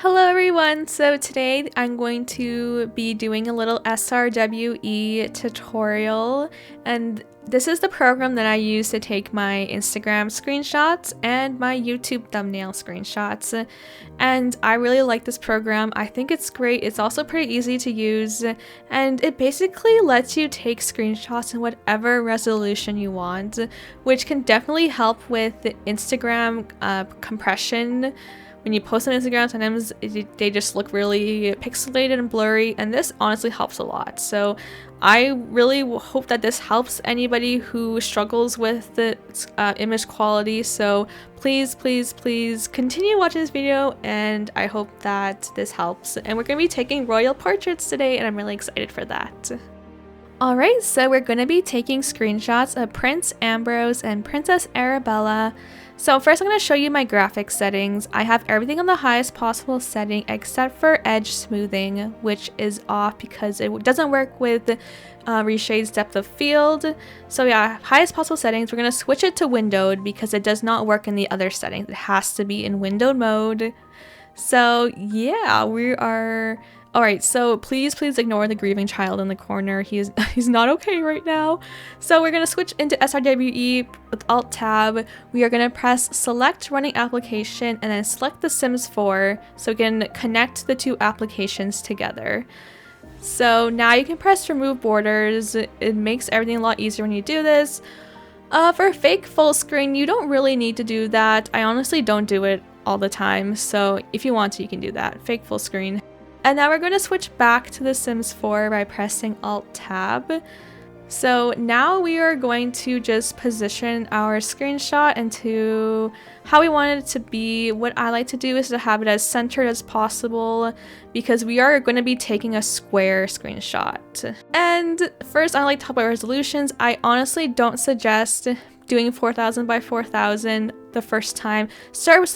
Hello everyone! So today I'm going to be doing a little SRWE tutorial, and this is the program that I use to take my Instagram screenshots and my YouTube thumbnail screenshots. And I really like this program. I think it's great. It's also pretty easy to use, and it basically lets you take screenshots in whatever resolution you want, which can definitely help with Instagram compression. When you post on Instagram, sometimes they just look really pixelated and blurry, and this honestly helps a lot. So I really hope that this helps anybody who struggles with the image quality. So please continue watching this video, and I hope that this helps. And we're going to be taking royal portraits today, and I'm really excited for that. Alright, so we're going to be taking screenshots of Prince Ambrose and Princess Arabella. So first I'm going to show you my graphics settings. I have everything on the highest possible setting except for edge smoothing, which is off because it doesn't work with Reshade's depth of field. So yeah, highest possible settings. We're going to switch it to windowed because it does not work in the other settings. It has to be in windowed mode. So yeah, we are... Alright, so please ignore the grieving child in the corner. He's not okay right now. So we're going to switch into SRWE with Alt-Tab. We are going to press Select Running Application and then select The Sims 4 so we can connect the two applications together. So now you can press Remove Borders. It makes everything a lot easier when you do this. For fake full screen, you don't really need to do that. I honestly don't do it all the time, so if you want to, you can do that. Fake full screen. And now we're going to switch back to The Sims 4 by pressing Alt-Tab. So now we are going to just position our screenshot into how we want it to be. What I like to do is to have it as centered as possible because we are going to be taking a square screenshot. And first, I like to talk about resolutions. I honestly don't suggest doing 4000 by 4000 the first time. Start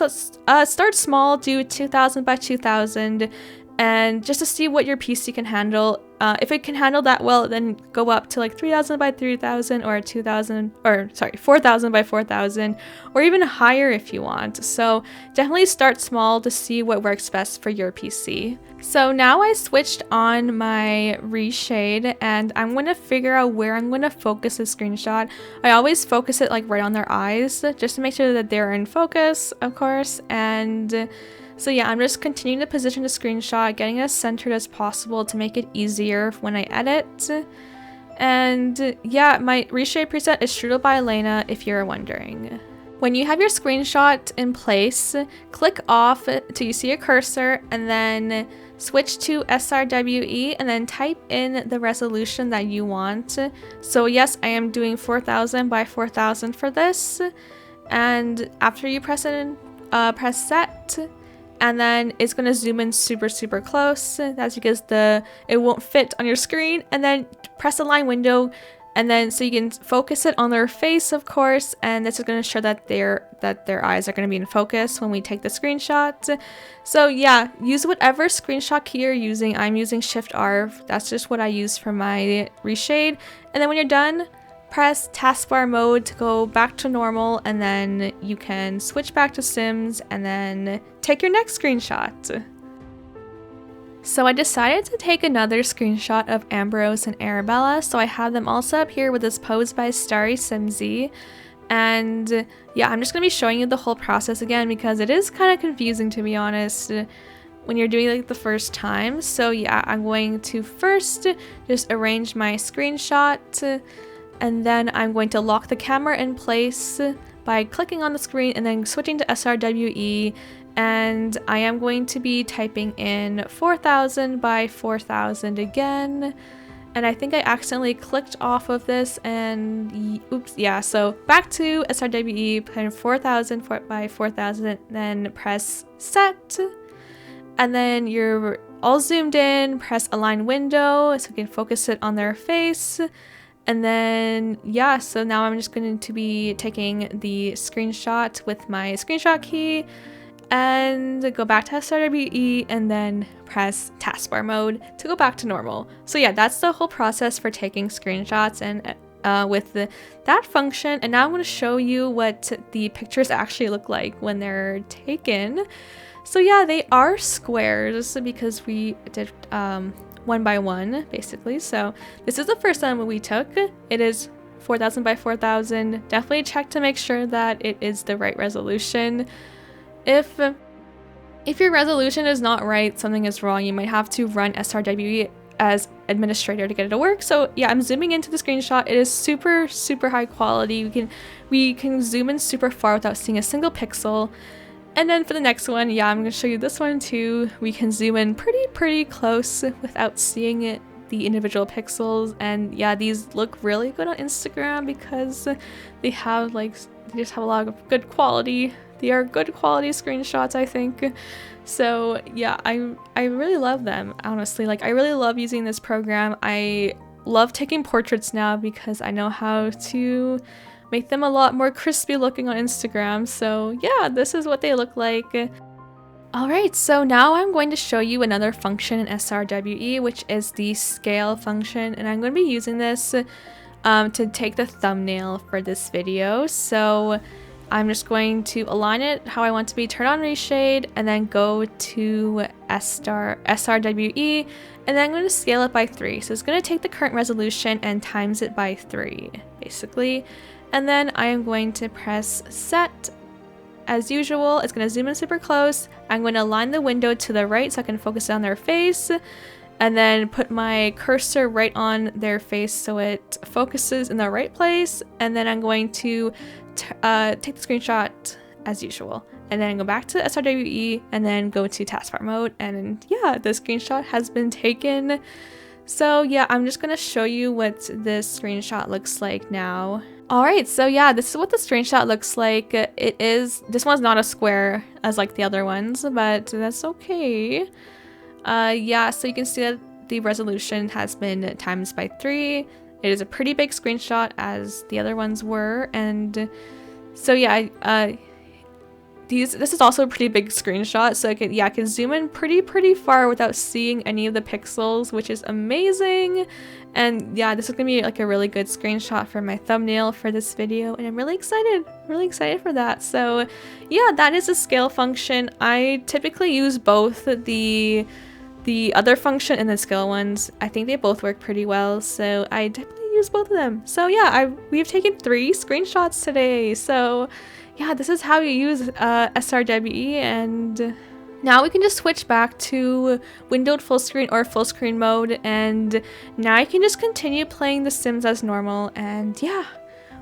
small, do 2000 by 2000. And just to see what your PC can handle. If it can handle that well, then go up to like 3000 by 3000 or 4000 by 4000 or even higher if you want. So definitely start small to see what works best for your PC. So now I switched on my reshade and I'm going to figure out where I'm going to focus the screenshot. I always focus it like right on their eyes just to make sure that they're in focus, of course. And so yeah, I'm just continuing to position the screenshot, getting as centered as possible to make it easier when I edit. And yeah, my reshade preset is Strudel by Elena, if you're wondering. When you have your screenshot in place, click off till you see a cursor and then switch to SRWE and then type in the resolution that you want. So yes, I am doing 4000 by 4000 for this. And after you press it in, press set. And then it's going to zoom in super close. That's because it won't fit on your screen. And then press align window, and then so you can focus it on their face, of course. And this is going to show that their eyes are going to be in focus when we take the screenshot. So yeah, use whatever screenshot key you're using. I'm using Shift R. That's just what I use for my reshade. And then when you're done, press taskbar mode to go back to normal, and then you can switch back to Sims and then take your next screenshot. So I decided to take another screenshot of Ambrose and Arabella, so I have them also up here with this pose by Starry Simsy. And yeah, I'm just going to be showing you the whole process again because it is kind of confusing, to be honest, when you're doing like the first time. So yeah, I'm going to first just arrange my screenshot. And then I'm going to lock the camera in place by clicking on the screen and then switching to SRWE. And I am going to be typing in 4000 by 4000 again. And I think I accidentally clicked off of this and oops, yeah. So back to SRWE, put in 4000 by 4000, then press set. And then you're all zoomed in, press align window so you can focus it on their face. And then, yeah, so now I'm just going to be taking the screenshot with my screenshot key and go back to SRWE and then press taskbar mode to go back to normal. So yeah, that's the whole process for taking screenshots and with that function. And now I'm going to show you what the pictures actually look like when they're taken. So yeah, they are squares because we did one by one basically. So this is the first one we took. It is 4000 by 4000. Definitely check to make sure that it is the right resolution. If your resolution is not right, something is wrong. You might have to run SRWE as administrator to get it to work. So yeah, I'm zooming into the screenshot. It is super high quality. We can zoom in super far without seeing a single pixel. And then for the next one, yeah, I'm going to show you this one too. We can zoom in pretty close without seeing it, the individual pixels. And yeah, these look really good on Instagram because they just have a lot of good quality. They are good quality screenshots, I think. So yeah, I really love them, honestly. Like, I really love using this program. I love taking portraits now because I know how to make them a lot more crispy looking on Instagram. So yeah, this is what they look like. Alright, so now I'm going to show you another function in SRWE, which is the scale function, and I'm going to be using this to take the thumbnail for this video. So I'm just going to align it how I want to be, turn on reshade, and then go to SRWE, and then I'm going to scale it by 3. So it's going to take the current resolution and times it by 3, basically. And then I am going to press set. As usual, it's going to zoom in super close. I'm going to align the window to the right so I can focus on their face, and then put my cursor right on their face so it focuses in the right place. And then I'm going to take the screenshot as usual, and then go back to SRWE and then go to taskbar mode, and yeah, the screenshot has been taken. So yeah, I'm just gonna show you what this screenshot looks like now. Alright, so yeah, this is what the screenshot looks like. This one's not a square as like the other ones, but that's okay. Yeah, so you can see that the resolution has been times by 3. It is a pretty big screenshot as the other ones were, and so yeah, this is also a pretty big screenshot, so I can zoom in pretty far without seeing any of the pixels, which is amazing. And yeah, this is gonna be like a really good screenshot for my thumbnail for this video, and I'm really excited for that. So yeah, that is a scale function. I typically use both the other function and the scale ones. I think they both work pretty well, so I definitely use both of them. So yeah, we've taken 3 screenshots today. So yeah, this is how you use SRWE, and now we can just switch back to windowed full screen or full screen mode, and now I can just continue playing The Sims as normal. And yeah,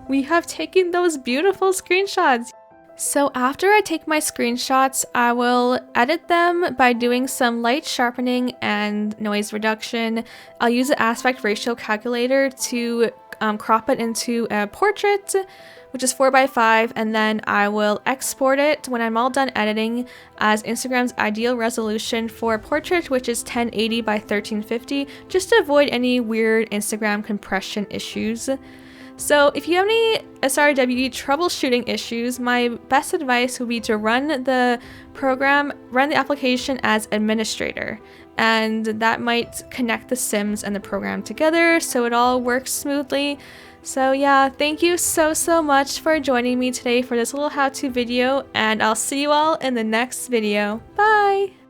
we have taken those beautiful screenshots. So after I take my screenshots, I will edit them by doing some light sharpening and noise reduction. I'll use the aspect ratio calculator to crop it into a portrait, which is 4:5, and then I will export it when I'm all done editing as Instagram's ideal resolution for a portrait, which is 1080 by 1350, just to avoid any weird Instagram compression issues. So if you have any SRWE troubleshooting issues, my best advice would be to run the application as administrator, and that might connect the Sims and the program together so it all works smoothly. So yeah, thank you so much for joining me today for this little how-to video, and I'll see you all in the next video. Bye!